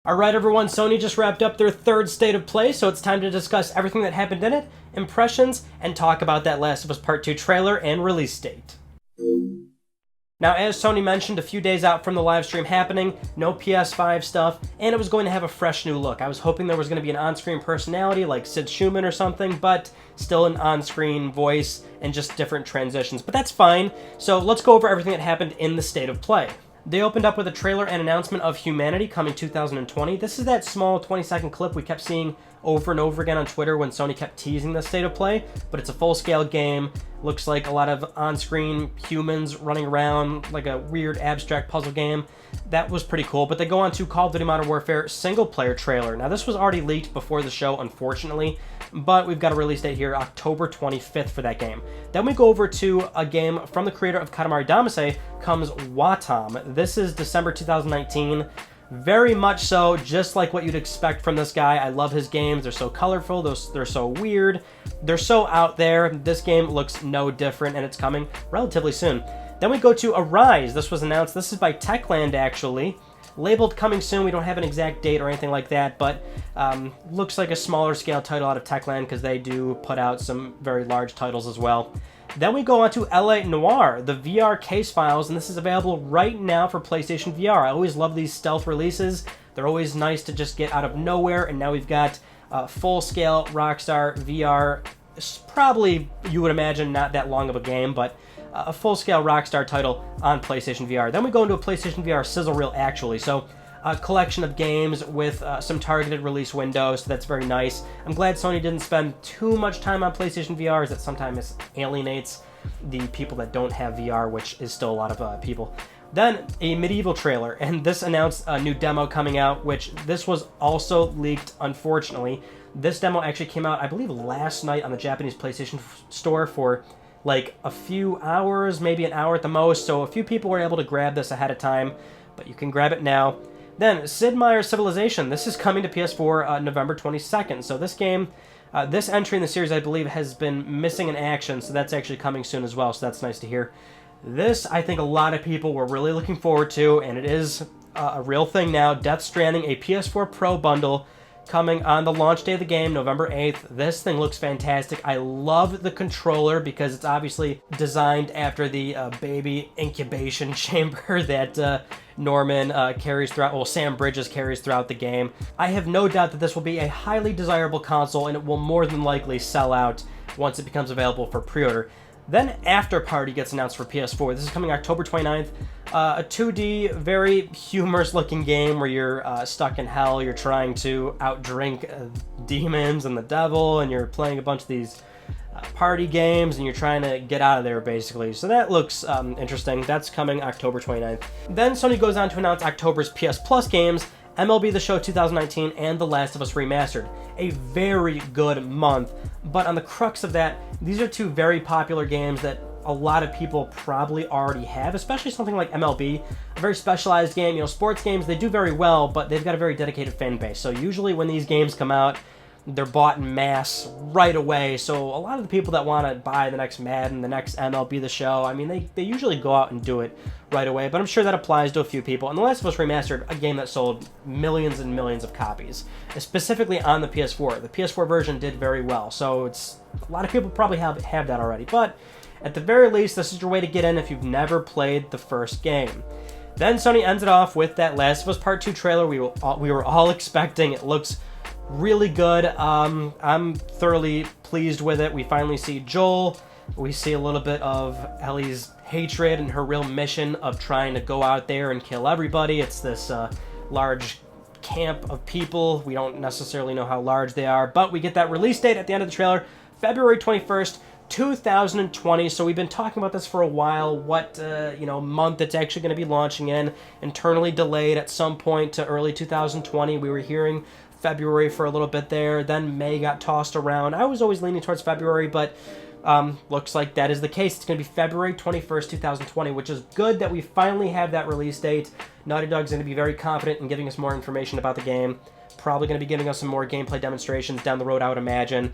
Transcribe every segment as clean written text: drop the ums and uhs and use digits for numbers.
Alright everyone, Sony just wrapped up their third State of Play, so it's time to discuss everything that happened in it, impressions, and talk about that Last of Us Part 2 trailer and release date. Now, as Sony mentioned, a few days out from the live stream happening, no PS5 stuff, and it was going to have a fresh new look. I was hoping there was going to be an on-screen personality like Sid Schumann or something, but still an on-screen voice and just different transitions. But that's fine, so let's go over everything that happened in the State of Play. They opened up with a trailer and announcement of Humanity coming 2020. This is that small 20-second clip we kept seeing over and over again on Twitter when Sony kept teasing the State of Play, but it's a full-scale game. Looks like a lot of on-screen humans running around, like a weird abstract puzzle game. That was pretty cool, but they go on to Call of Duty Modern Warfare single-player trailer. Now, this was already leaked before the show, unfortunately, but we've got a release date here, October 25th for that game. Then we go over to a game from the creator of Katamari Damacy, comes Watam. This is December 2019. Very much so, just like what you'd expect from this guy. I love his games. They're so colorful, they're so weird, they're so out there. This game looks no different, and it's coming relatively soon. Then we go to Arise. This was announced. This is by Techland, actually. Labeled coming soon. We don't have an exact date or anything like that, but looks like a smaller scale title out of Techland because they do put out some very large titles as well. Then we go on to LA Noire, the VR case files, and this is available right now for PlayStation VR. I always love these stealth releases. They're always nice to just get out of nowhere, and now we've got full-scale Rockstar VR. It's probably, you would imagine, not that long of a game, but a full-scale Rockstar title on PlayStation VR. Then we go into a PlayStation VR sizzle reel, actually. So a collection of games with some targeted release windows, so that's very nice. I'm glad Sony didn't spend too much time on PlayStation VR, as that sometimes alienates the people that don't have VR, which is still a lot of people. Then a Medieval trailer, and this announced a new demo coming out, which this was also leaked, unfortunately. This demo actually came out, I believe, last night on the Japanese PlayStation Store for like a few hours, maybe an hour at the most, so a few people were able to grab this ahead of time, but you can grab it now. Then, Sid Meier's Civilization. This is coming to PS4 November 22nd. So this game, this entry in the series, I believe, has been missing in action, so that's actually coming soon as well, so that's nice to hear. This, I think a lot of people were really looking forward to, and it is a real thing now. Death Stranding, a PS4 Pro bundle, coming on the launch day of the game, November 8th. This thing looks fantastic. I love the controller because it's obviously designed after the baby incubation chamber that Norman carries throughout, well, Sam Bridges carries throughout the game. I have no doubt that this will be a highly desirable console, and it will more than likely sell out once it becomes available for pre-order. Then After Party gets announced for PS4. This is coming October 29th. A 2D, very humorous-looking game where you're stuck in hell. You're trying to outdrink demons and the devil, and you're playing a bunch of these party games, and you're trying to get out of there, basically. So that looks interesting. That's coming October 29th. Then Sony goes on to announce October's PS Plus games, MLB The Show 2019, and The Last of Us Remastered. A very good month, but on the crux of that, these are two very popular games that a lot of people probably already have, especially something like MLB, a very specialized game. You know, sports games, they do very well, but they've got a very dedicated fan base. So usually when these games come out, they're bought in mass right away. So a lot of the people that want to buy the next Madden, the next MLB The Show, I mean, they usually go out and do it right away. But I'm sure that applies to a few people. And The Last of Us Remastered, a game that sold millions and millions of copies, specifically on the PS4. The PS4 version did very well. So it's a lot of people probably have that already. But at the very least, this is your way to get in if you've never played the first game. Then Sony ends it off with that Last of Us Part 2 trailer we were all expecting. It looks really good. I'm thoroughly pleased with it. We finally see Joel. We see a little bit of Ellie's hatred and her real mission of trying to go out there and kill everybody. It's this large camp of people. We don't necessarily know how large they are, but we get that release date at the end of the trailer, February 21st, 2020. So we've been talking about this for a while, what month it's actually going to be launching in. Internally delayed at some point to early 2020. We were hearing February for a little bit there, then May got tossed around. I was always leaning towards February, but looks like that is the case. It's going to be February 21st, 2020, which is good that we finally have that release date. Naughty Dog's going to be very confident in giving us more information about the game. Probably going to be giving us some more gameplay demonstrations down the road, I would imagine.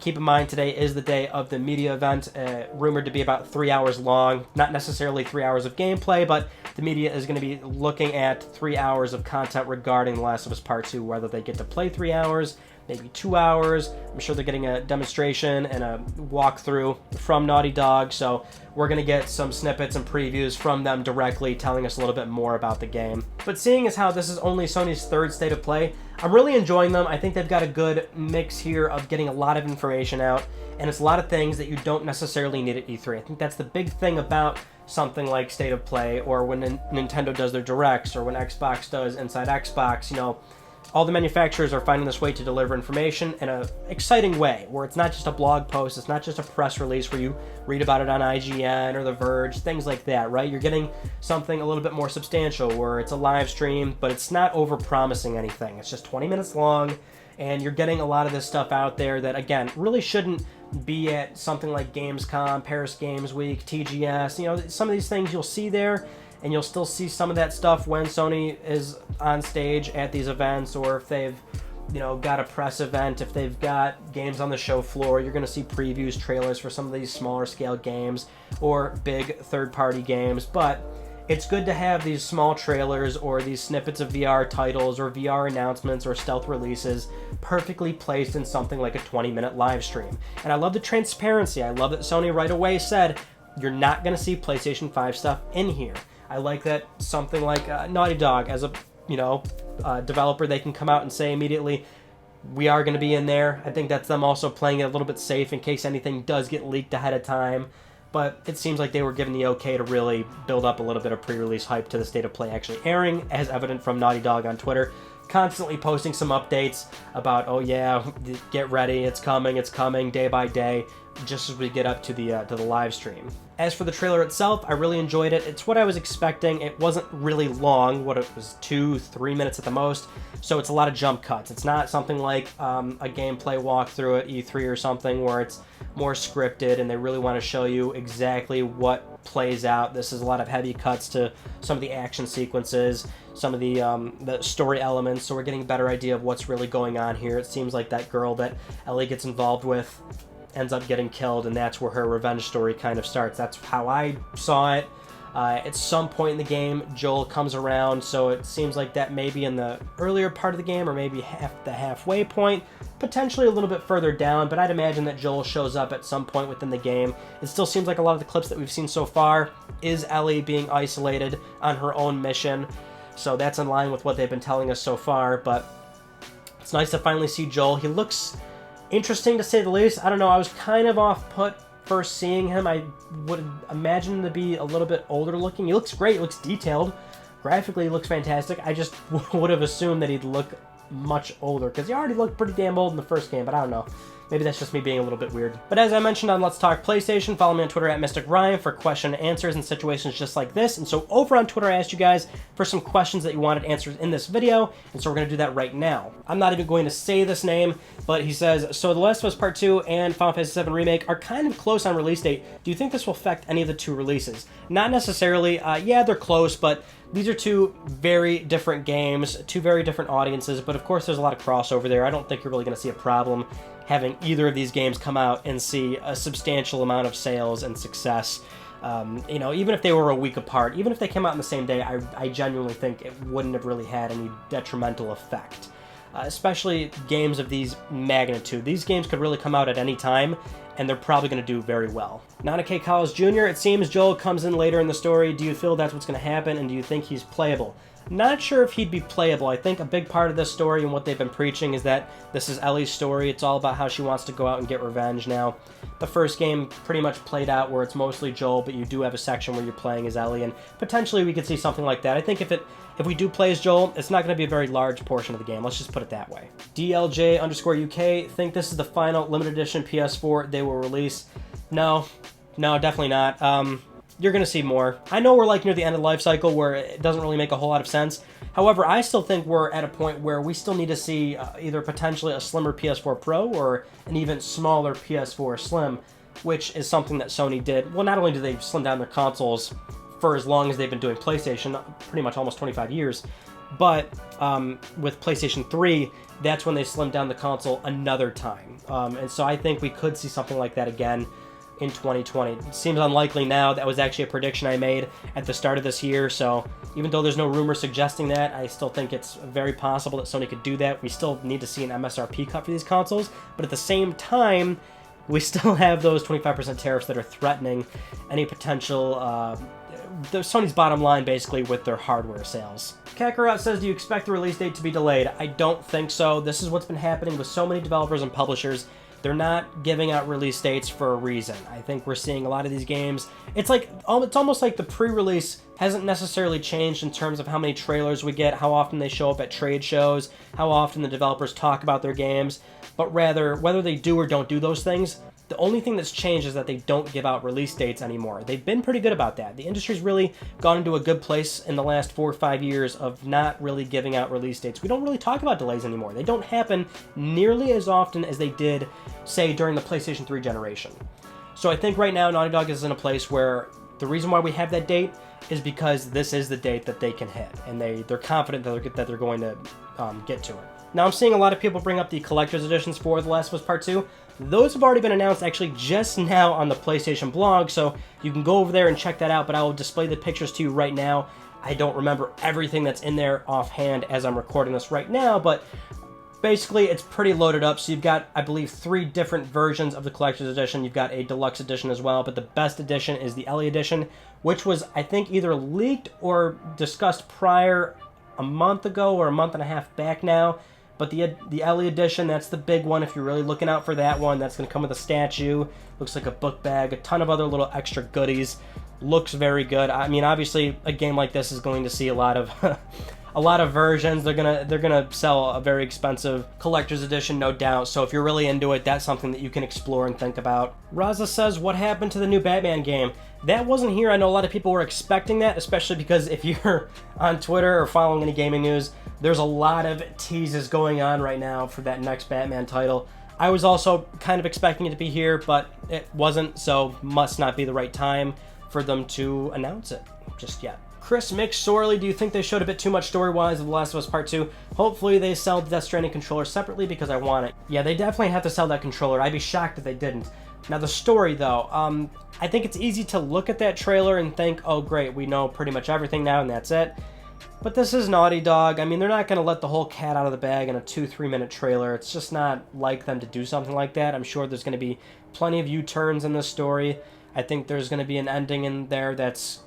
Keep in mind, today is the day of the media event, rumored to be about 3 hours long. Not necessarily 3 hours of gameplay, but the media is going to be looking at 3 hours of content regarding The Last of Us Part 2, whether they get to play 3 hours, maybe 2 hours. I'm sure they're getting a demonstration and a walkthrough from Naughty Dog, so we're going to get some snippets and previews from them directly telling us a little bit more about the game. But seeing as how this is only Sony's third state of play, I'm really enjoying them. I think they've got a good mix here of getting a lot of information out, and it's a lot of things that you don't necessarily need at E3. I think that's the big thing about something like State of Play, or when Nintendo does their Directs, or when Xbox does Inside Xbox. You know, all the manufacturers are finding this way to deliver information in an exciting way, where it's not just a blog post, it's not just a press release where you read about it on IGN or The Verge, things like that, right? You're getting something a little bit more substantial, where it's a live stream, but it's not over-promising anything. It's just 20 minutes long, and you're getting a lot of this stuff out there that, again, really shouldn't be at something like Gamescom, Paris Games Week, TGS. You know, some of these things you'll see there, and you'll still see some of that stuff when Sony is on stage at these events, or if they've, you know, got a press event, if they've got games on the show floor, you're going to see previews, trailers for some of these smaller scale games or big third-party games. But it's good to have these small trailers or these snippets of VR titles or VR announcements or stealth releases perfectly placed in something like a 20-minute live stream. And I love the transparency. I love that Sony right away said, you're not going to see PlayStation 5 stuff in here. I like that something like Naughty Dog, as a developer, they can come out and say immediately, we are going to be in there. I think that's them also playing it a little bit safe in case anything does get leaked ahead of time. But it seems like they were given the okay to really build up a little bit of pre-release hype to the State of Play actually airing, as evident from Naughty Dog on Twitter, constantly posting some updates about, oh yeah, get ready, it's coming, day by day, just as we get up to the live stream. As for the trailer itself, I really enjoyed it. It's what I was expecting. It wasn't really long, what it was 2-3 minutes at the most, so it's a lot of jump cuts. It's not something like a gameplay walkthrough at E3 or something where it's more scripted and they really want to show you exactly what plays out. This is a lot of heavy cuts to some of the action sequences, some of the story elements, so we're getting a better idea of what's really going on here. It seems like that girl that Ellie gets involved with ends up getting killed, and that's where her revenge story kind of starts. That's how I saw it. At some point in the game, Joel comes around, so it seems like that may be in the earlier part of the game, or maybe the halfway point, potentially a little bit further down, but I'd imagine that Joel shows up at some point within the game. It still seems like a lot of the clips that we've seen so far is Ellie being isolated on her own mission, so that's in line with what they've been telling us so far, but it's nice to finally see Joel. He looks interesting, to say the least. I don't know, I was kind of off-put first seeing him. I would imagine him to be a little bit older looking. He looks great, he looks detailed. Graphically, he looks fantastic. I just would have assumed that he'd look much older, because he already looked pretty damn old in the first game, but I don't know. Maybe that's just me being a little bit weird. But as I mentioned on Let's Talk PlayStation, follow me on Twitter at Mystic Ryan for question and answers in situations just like this. And so over on Twitter, I asked you guys for some questions that you wanted answered in this video, and so we're going to do that right now. I'm not even going to say this name, but he says, so The Last of Us Part 2 and Final Fantasy VII Remake are kind of close on release date. Do you think this will affect any of the two releases? Not necessarily. Yeah, they're close, but these are two very different games, two very different audiences, but of course there's a lot of crossover there. I don't think you're really going to see a problem having either of these games come out and see a substantial amount of sales and success. You know, even if they were a week apart, even if they came out on the same day, I genuinely think it wouldn't have really had any detrimental effect. Especially games of these magnitude. These games could really come out at any time, and they're probably going to do very well. Nana K. Collins Jr., it seems Joel comes in later in the story. Do you feel that's what's going to happen, and do you think he's playable? Not sure if he'd be playable. I think a big part of this story and what they've been preaching is that this is Ellie's story. It's all about how she wants to go out and get revenge now. The first game pretty much played out where it's mostly Joel, but you do have a section where you're playing as Ellie, and potentially we could see something like that. I think if we do play as Joel, it's not going to be a very large portion of the game. Let's just put it that way. DLJ_UK, think this is the final limited edition PS4 they will release? No, definitely not. You're going to see more. I know we're like near the end of the life cycle where it doesn't really make a whole lot of sense. However, I still think we're at a point where we still need to see either potentially a slimmer PS4 Pro or an even smaller PS4 Slim which is something that Sony did. Well, not only did they slim down their consoles for as long as they've been doing PlayStation, pretty much almost 25 years, but with PlayStation 3, that's when they slimmed down the console another time. And so I think we could see something like that again in 2020. It seems unlikely now. That was actually a prediction I made at the start of this year, so even though there's no rumor suggesting that, I still think it's very possible that Sony could do that. We still need to see an MSRP cut for these consoles, but at the same time, we still have those 25% tariffs that are threatening any potential Sony's bottom line, basically, with their hardware sales. Kakarot says, do you expect the release date to be delayed? I don't think so. This is what's been happening with so many developers and publishers. They're not giving out release dates for a reason. I think we're seeing a lot of these games. It's almost like the pre-release hasn't necessarily changed in terms of how many trailers we get, how often they show up at trade shows, how often the developers talk about their games, but rather whether they do or don't do those things. The only thing that's changed is that they don't give out release dates anymore. They've been pretty good about that. The industry's really gone into a good place in the last 4 or 5 years of not really giving out release dates. We don't really talk about delays anymore. They don't happen nearly as often as they did, say, during the PlayStation 3 generation. So I think right now Naughty Dog is in a place where the reason why we have that date is because this is the date that they can hit, and they're confident that they're going to get to it. Now, I'm seeing a lot of people bring up the collector's editions for The Last of Us Part 2. Those have already been announced actually just now on the PlayStation blog, so you can go over there and check that out, but I will display the pictures to you right now. I don't remember everything that's in there offhand as I'm recording this right now, but basically it's pretty loaded up. So you've got, I believe, 3 different versions of the collector's edition. You've got a deluxe edition as well, but the best edition is the LE edition, which was, I think, either leaked or discussed prior a month ago or a month and a half back now. But the LE edition, that's the big one if you're really looking out for that one. That's going to come with a statue, looks like a book bag, a ton of other little extra goodies. Looks very good. I mean, obviously, a game like this is going to see a lot of a lot of versions. They're gonna sell a very expensive collector's edition, no doubt. So if you're really into it, that's something that you can explore and think about. Raza says, what happened to the new Batman game? That wasn't here. I know a lot of people were expecting that, especially because if you're on Twitter or following any gaming news, there's a lot of teases going on right now for that next Batman title. I was also kind of expecting it to be here, but it wasn't, so must not be the right time for them to announce it just yet. Chris Mix sorely, do you think they showed a bit too much story-wise of The Last of Us Part 2? Hopefully they sell the Death Stranding controller separately because I want it. Yeah, they definitely have to sell that controller. I'd be shocked if they didn't. Now the story though, I think it's easy to look at that trailer and think, oh great, we know pretty much everything now and that's it. But this is Naughty Dog. I mean, they're not going to let the whole cat out of the bag in a 2-3 minute trailer. It's just not like them to do something like that. I'm sure there's going to be plenty of U-turns in this story. I think there's going to be an ending in there that's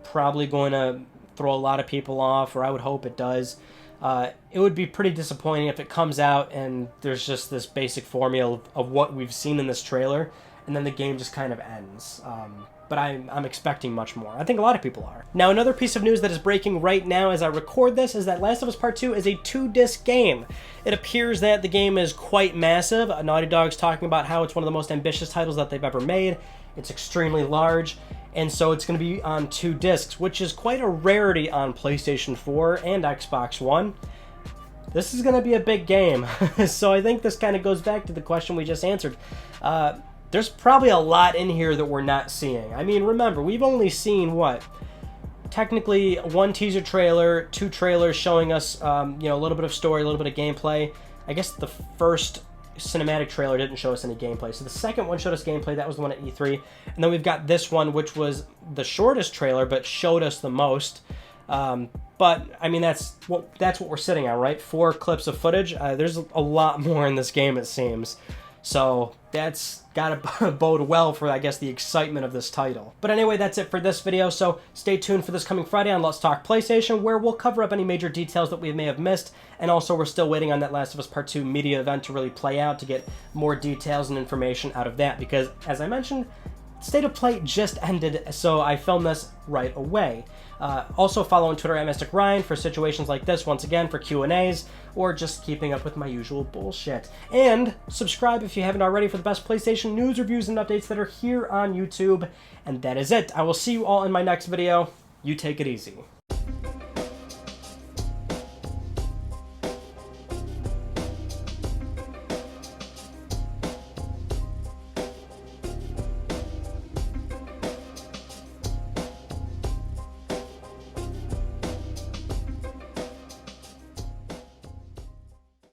probably going to throw a lot of people off, or I would hope it does. It would be pretty disappointing if it comes out and there's just this basic formula of what we've seen in this trailer, and then the game just kind of ends. But I'm expecting much more. I think a lot of people are. Now, another piece of news that is breaking right now as I record this is that Last of Us Part 2 is a 2-disc game. It appears that the game is quite massive. Naughty Dog's talking about how it's one of the most ambitious titles that they've ever made. It's extremely large, and so it's going to be on 2 discs, which is quite a rarity on PlayStation 4 and Xbox One. This is going to be a big game. So I think this kind of goes back to the question we just answered. There's probably a lot in here that we're not seeing. I mean, remember, we've only seen, what? Technically, 1 teaser trailer, 2 trailers showing us, a little bit of story, a little bit of gameplay. I guess the first cinematic trailer didn't show us any gameplay. So the second one showed us gameplay. That was the one at E3. And then we've got this one, which was the shortest trailer, but showed us the most. But, I mean, that's what we're sitting on, right? 4 clips of footage. There's a lot more in this game, it seems. So that's gotta bode well for, I guess, the excitement of this title. But anyway, that's it for this video, so stay tuned for this coming Friday on Let's Talk PlayStation, where we'll cover up any major details that we may have missed, and also we're still waiting on that Last of Us Part 2 media event to really play out to get more details and information out of that, because, as I mentioned, State of Play just ended, so I filmed this right away. Also follow on Twitter at Mystic Ryan for situations like this, once again, for Q&As, or just keeping up with my usual bullshit. And subscribe if you haven't already for the best PlayStation news, reviews, and updates that are here on YouTube. And that is it. I will see you all in my next video. You take it easy.